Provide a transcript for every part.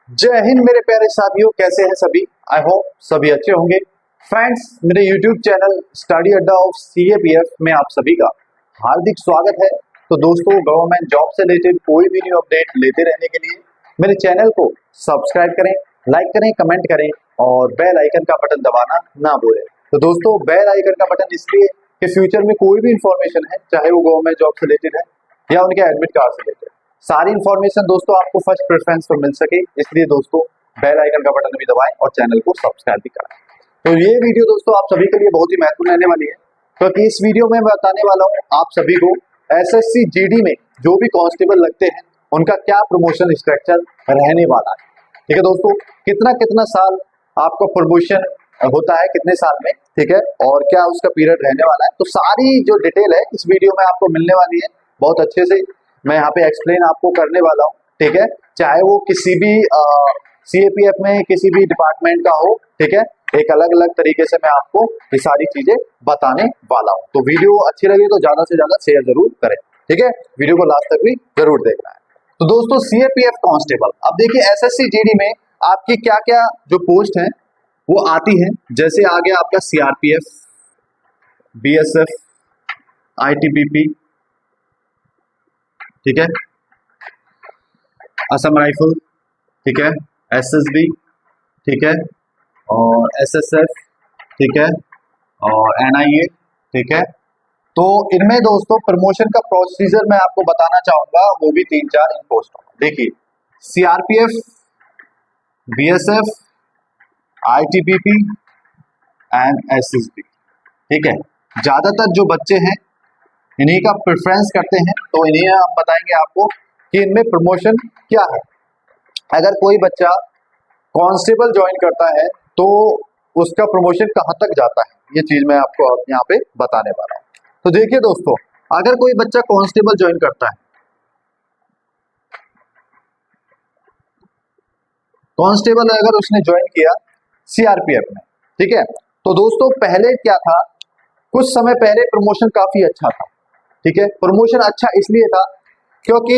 जय हिंद मेरे प्यारे साथियों, कैसे हैं सभी। आई होप सभी अच्छे होंगे। फ्रेंड्स, मेरे यूट्यूब चैनल स्टडी अड्डा ऑफ CAPF में आप सभी का हार्दिक स्वागत है। तो दोस्तों, गवर्नमेंट जॉब से रिलेटेड कोई भी न्यू अपडेट लेते रहने के लिए मेरे चैनल को सब्सक्राइब करें, लाइक करें, कमेंट करें और बेल आइकन का बटन दबाना ना भूलें। तो दोस्तों, बेल आइकन का बटन इसलिए कि फ्यूचर में कोई भी इंफॉर्मेशन है, चाहे वो गवर्नमेंट जॉब से रिलेटेड है या उनके एडमिट कार्ड से रिलेटेड, सारी इन्फॉर्मेशन दोस्तों आपको फर्स्ट प्रेफरेंस पर मिल सके, इसलिए दोस्तों बेल आइकन का बटन भी दबाएं और चैनल को सब्सक्राइब भी करें। तो ये वीडियो दोस्तों आप सभी के लिए बहुत ही महत्वपूर्ण रहने वाली है, क्योंकि इस वीडियो में मैं बताने वाला हूँ आप सभी को SSC GD में जो भी कांस्टेबल लगते हैं उनका क्या प्रमोशन स्ट्रक्चर रहने वाला है। ठीक है दोस्तों, कितना कितना साल आपका प्रमोशन होता है, कितने साल में, ठीक है, और क्या उसका पीरियड रहने वाला है। तो सारी जो डिटेल है इस वीडियो में आपको मिलने वाली है, बहुत अच्छे से मैं यहाँ पे एक्सप्लेन आपको करने वाला हूँ। ठीक है, चाहे वो किसी भी CAPF में किसी भी डिपार्टमेंट का हो, ठीक है, एक अलग अलग तरीके से मैं आपको ये सारी चीजें बताने वाला हूँ। तो वीडियो अच्छी लगी तो ज्यादा से ज्यादा शेयर जरूर करें। ठीक है, वीडियो को लास्ट तक भी जरूर देखना है। तो दोस्तों, CAPF कांस्टेबल, अब देखिए SSC GD में आपकी क्या क्या जो पोस्ट है वो आती है। जैसे आ गया आपका CRPF, BSF, ITBP, ठीक है, असम राइफल, ठीक है, SSB, ठीक है, और SSF, ठीक है, और NIA, ठीक है। तो इनमें दोस्तों प्रमोशन का प्रोसीजर मैं आपको बताना चाहूंगा, वो भी 3-4 इन पोस्टों। देखिए, CRPF, BSF, ITBP and SSB, ठीक है, ज्यादातर जो बच्चे हैं इन्हीं का प्रेफरेंस करते हैं। तो इन्हीं हम बताएंगे आपको कि इनमें प्रमोशन क्या है। अगर कोई बच्चा कांस्टेबल ज्वाइन करता है तो उसका प्रमोशन कहां तक जाता है, ये चीज मैं आपको यहाँ पे बताने वाला हूँ। तो देखिए दोस्तों, अगर कोई बच्चा कांस्टेबल ज्वाइन करता है, कांस्टेबल अगर उसने ज्वाइन किया CRPF में, ठीक है, तो दोस्तों पहले क्या था, कुछ समय पहले प्रमोशन काफी अच्छा था। ठीक है, प्रमोशन अच्छा इसलिए था क्योंकि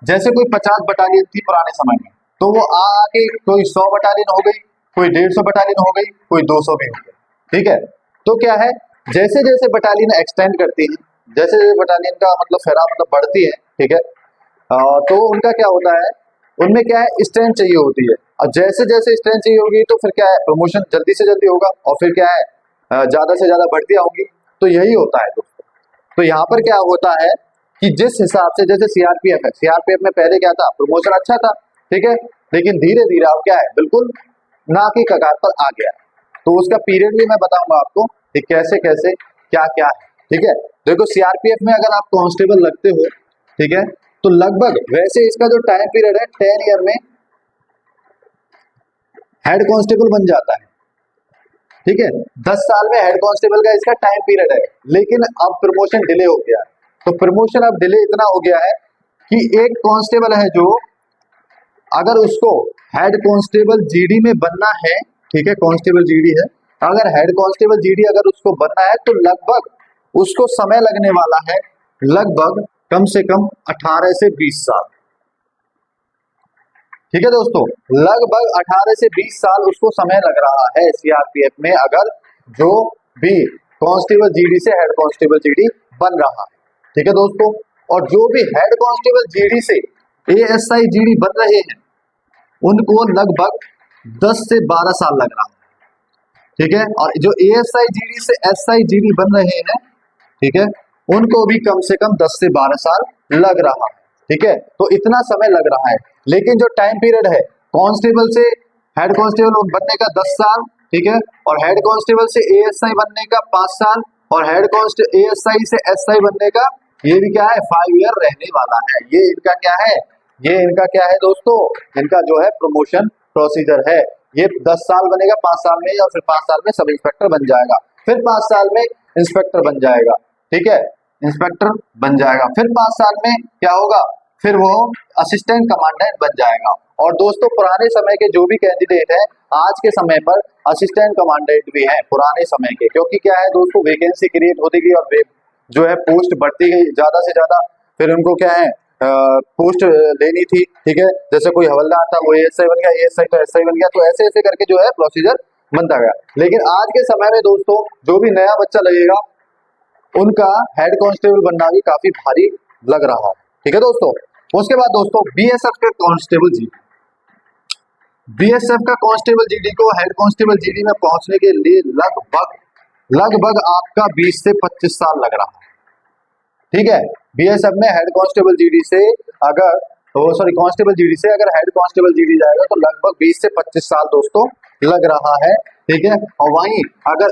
जैसे कोई 50 बटालियन थी पुराने समय में, तो वो आके कोई 100 बटालियन हो गई, कोई 150 बटालियन हो गई, कोई 200 भी हो गई। ठीक है, तो क्या है, जैसे जैसे बटालियन एक्सटेंड करती है, जैसे जैसे बटालियन का मतलब फेरा मतलब बढ़ती है, ठीक है, तो उनका क्या होता है, उनमें क्या है, स्ट्रेंथ चाहिए होती है। और जैसे जैसे स्ट्रेंथ चाहिए होगी तो फिर क्या है, प्रमोशन जल्दी से जल्दी होगा और फिर क्या है, ज्यादा से ज्यादा बढ़तियां होंगी। तो यही होता है दोस्तों। तो यहाँ पर क्या होता है कि जिस हिसाब से, जैसे CRPF है, CRPF में पहले क्या था, प्रमोशन अच्छा था, ठीक है, लेकिन धीरे धीरे अब क्या है, बिल्कुल ना की कगार पर आ गया। तो उसका पीरियड भी मैं बताऊंगा आपको कि कैसे कैसे क्या क्या है। ठीक है, देखो CRPF में अगर आप कांस्टेबल लगते हो, ठीक है, तो लगभग वैसे इसका जो टाइम पीरियड है 10 ईयर में हेड कांस्टेबल बन जाता है। ठीक है, 10 साल में हेड कांस्टेबल का इसका टाइम पीरियड है, लेकिन अब प्रमोशन डिले हो गया। तो प्रमोशन अब डिले इतना हो गया है कि एक कांस्टेबल है जो, अगर उसको हेड कांस्टेबल GD में बनना है, ठीक है, कांस्टेबल GD है, अगर हेड कांस्टेबल GD अगर उसको बनना है तो लगभग उसको समय लगने वाला है, लगभग कम से कम 18 से 20 साल। ठीक है दोस्तों, लगभग 18 से 20 साल उसको समय लग रहा है CRPF में, अगर जो भी कांस्टेबल GD से हेड कांस्टेबल GD बन रहा है। ठीक है दोस्तों, और जो भी हेड कांस्टेबल GD से ASI GD बन रहे हैं उनको लगभग 10 से 12 साल लग रहा है। ठीक है, और जो ASI GD से SI GD बन रहे हैं, ठीक है, उनको भी कम से कम 10 से 12 साल लग रहा है। ठीक है, तो इतना समय लग रहा है, लेकिन जो टाइम पीरियड है कांस्टेबल से हेड कांस्टेबल बनने का 10 साल, ठीक है, और हेड कांस्टेबल से ASI बनने का 5 साल, और हेड कांस्टेबल ASI से SI बनने का ये भी क्या है, 5 ईयर रहने वाला है। ये इनका क्या है, ये इनका क्या है दोस्तों, इनका जो है प्रमोशन प्रोसीजर है। ये 10 साल बनेगा 5 साल में, और फिर 5 साल में सब इंस्पेक्टर बन जाएगा, फिर 5 साल में इंस्पेक्टर बन जाएगा। ठीक है, इंस्पेक्टर बन जाएगा, फिर 5 साल में क्या होगा, फिर वो असिस्टेंट कमांडेंट बन जाएगा। और दोस्तों पुराने समय के जो भी कैंडिडेट हैं आज के समय पर असिस्टेंट कमांडेंट भी हैं पुराने समय के, क्योंकि क्या है दोस्तों, वैकेंसी क्रिएट होती गई और जो है पोस्ट बढ़ती गई ज्यादा से ज्यादा, फिर उनको क्या है पोस्ट लेनी थी, ठीक है, जैसे कोई हवलदार था वो एएसआई बन गया, एएसआई तो एसआई बन गया, तो ऐसे ऐसे करके जो है प्रोसीजर बनता गया। लेकिन आज के समय में दोस्तों जो भी नया बच्चा लगेगा उनका हेड कांस्टेबल बनना भी काफी भारी लग रहा है, ठीक है दोस्तों। उसके बाद दोस्तों बीएसएफ के कांस्टेबल जी, बीएसएफ का कांस्टेबल जीडी को हेड कांस्टेबल जीडी में पहुंचने के लिए लगभग आपका 20 से 25 साल लग रहा है, ठीक है। बीएसएफ में हेड कांस्टेबल जीडी से अगर कांस्टेबल जीडी से अगर हेड कांस्टेबल जीडी जाएगा तो लगभग 20 से 25 साल दोस्तों लग रहा है, ठीक है। और वहीं अगर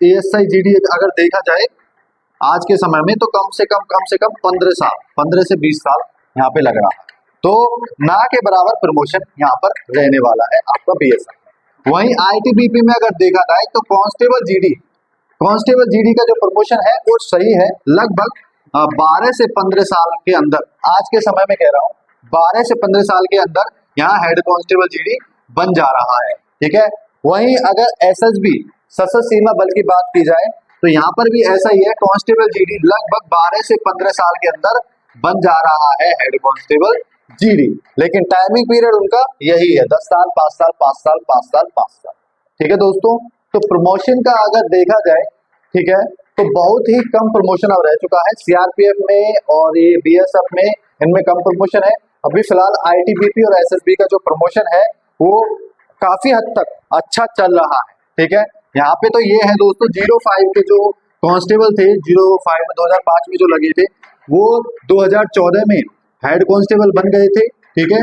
एएसआई जीडी अगर देखा जाए आज के समय में तो कम से कम 15 से 20 साल यहाँ पे लग रहा है। तो ना के बराबर प्रमोशन यहाँ पर रहने वाला है आपका बीएसएफ। वहीं आईटीबीपी में अगर देखा जाए तो कांस्टेबल जीडी का जो प्रमोशन है वो सही है, लगभग 12 से 15 साल के अंदर, आज के समय में कह रहा हूँ 12 से 15 साल के अंदर यहाँ हेड कांस्टेबल जीडी बन जा रहा है, ठीक है। वहीं अगर एसएसबी सशस्त्र सीमा बल की बात की जाए तो यहाँ पर भी ऐसा ही है, कांस्टेबल जीडी लगभग 12 से 15 साल के अंदर बन जा रहा है हेड कांस्टेबल जीडी, लेकिन टाइमिंग पीरियड उनका यही है 10 साल 5 साल 5 साल 5 साल 5 साल, ठीक है दोस्तों। तो प्रमोशन का अगर देखा जाए, ठीक है, तो बहुत ही कम प्रमोशन अब रह चुका है सीआरपीएफ में और ये बीएसएफ में, इनमें कम प्रमोशन है। अभी फिलहाल आईटीबीपी और एसएसबी का जो प्रमोशन है वो काफी हद तक अच्छा चल रहा है, ठीक है। यहाँ पे तो ये है दोस्तों 05 के जो कांस्टेबल थे 05 में 2005 में जो लगे थे वो 2014 में हेड कांस्टेबल बन गए थे, ठीक है।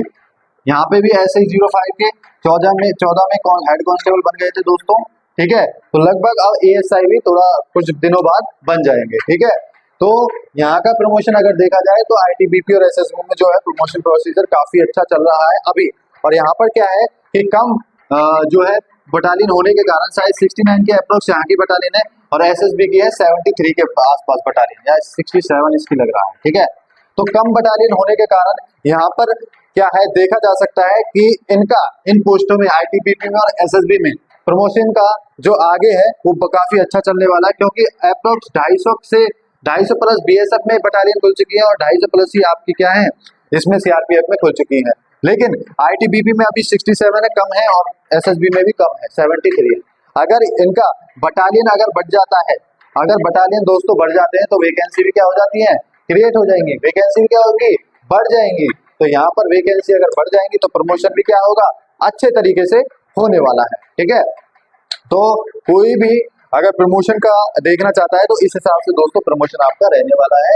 यहाँ पे भी ऐसे ही 05 के 14 में हेड कांस्टेबल बन गए थे दोस्तों, ठीक है। तो लगभग अब एएसआई भी थोड़ा कुछ दिनों बाद बन जाएंगे, ठीक है। तो यहाँ का प्रमोशन अगर देखा जाए तो आईटीबीपी और एसएसबी में जो है प्रमोशन प्रोसीजर काफी अच्छा चल रहा है अभी। और यहाँ पर क्या है कि कम जो है बटालियन होने के कारण शायद 69 के अप्रोक्स यहाँ की बटालियन है और एसएसबी की है 73 के आसपास बटालियन या 67 इसकी लग रहा है, ठीक है। तो कम बटालियन होने के कारण यहाँ पर क्या है देखा जा सकता है कि इन पोस्टों में आईटीबीपी में और एसएसबी में प्रमोशन का जो आगे है वो काफी अच्छा चलने वाला है, क्योंकि अप्रोक्स 250 प्लस बीएसएफ में बटालियन खुल चुकी है और 250 प्लस ही आपकी क्या है इसमें सीआरपीएफ में खुल चुकी है। लेकिन आईटीबीपी में अभी 67 है, कम है, और एसएसबी में भी कम है 73 है। अगर इनका बटालियन अगर बढ़ जाता है, अगर बटालियन दोस्तों बढ़ जाते हैं तो वैकेंसी भी क्या हो जाती है क्रिएट हो जाएंगी, वैकेंसी भी क्या होगी बढ़ जाएंगी। तो यहाँ पर वैकेंसी अगर बढ़ जाएंगी तो प्रमोशन भी क्या होगा अच्छे तरीके से होने वाला है, ठीक है। तो कोई भी अगर प्रमोशन का देखना चाहता है तो इस हिसाब से दोस्तों प्रमोशन आपका रहने वाला है।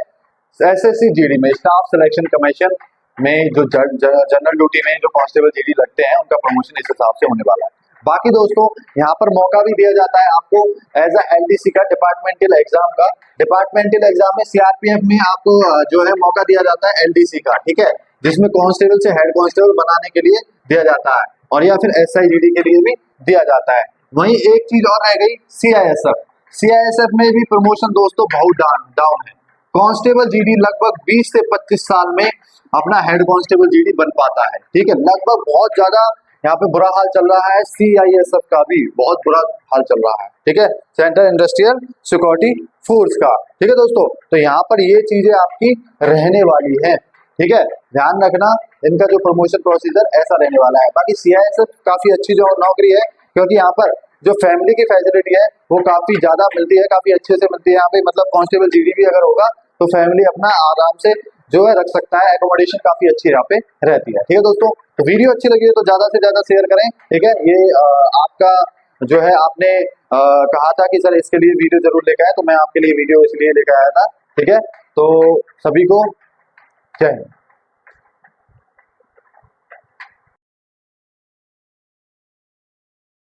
एसएससी जीडी में स्टाफ सिलेक्शन कमीशन में जो जनरल ड्यूटी में जो कांस्टेबल जीडी लगते हैं उनका प्रमोशन इस हिसाब से होने वाला है। बाकी दोस्तों यहाँ पर मौका भी दिया जाता है आपको एज अ एलडीसी का, डिपार्टमेंटल एग्जाम का। डिपार्टमेंटल एग्जाम में सीआरपीएफ में आपको जो है मौका दिया जाता है एलडीसी का, ठीक है, जिसमें कांस्टेबल से हेड कांस्टेबल बनाने के लिए दिया जाता है और या फिर एसआईजीडी के लिए भी दिया जाता है। वहीं एक चीज और रह गई सीआईएसएफ में भी प्रमोशन दोस्तों बहुत डाउन है। कांस्टेबल जीडी लगभग 20 से 25 साल में अपना हेड कांस्टेबल जीडी बन पाता है, ठीक है। लगभग बहुत ज्यादा यहाँ पे बुरा हाल चल रहा है, सीआईएसएफ का भी बहुत बुरा हाल चल रहा है, ठीक है, सेंट्रल इंडस्ट्रियल सिक्योरिटी फोर्स का, ठीक है दोस्तों। तो यहाँ पर ये चीजें आपकी रहने वाली है, ठीक है, ध्यान रखना इनका जो प्रमोशन प्रोसीजर ऐसा रहने वाला है। बाकी सीआईएसएफ काफी अच्छी जो नौकरी है, क्योंकि यहाँ पर जो फैमिली की फैसिलिटी है वो काफी ज्यादा मिलती है, काफी अच्छे से मिलती है यहाँ पे। मतलब कांस्टेबल जीडी भी अगर होगा तो फैमिली अपना आराम से जो है रख सकता है, एकोमोडेशन काफी अच्छी यहाँ पे रहती है, ठीक है दोस्तों। तो वीडियो अच्छी लगी है तो ज्यादा से ज्यादा शेयर करें, ठीक है। ये आपका जो है आपने कहा था कि सर इसके लिए वीडियो जरूर लेकर आए, तो मैं आपके लिए वीडियो इसलिए लेकर आया था, ठीक है। तो सभी को जय हिंद।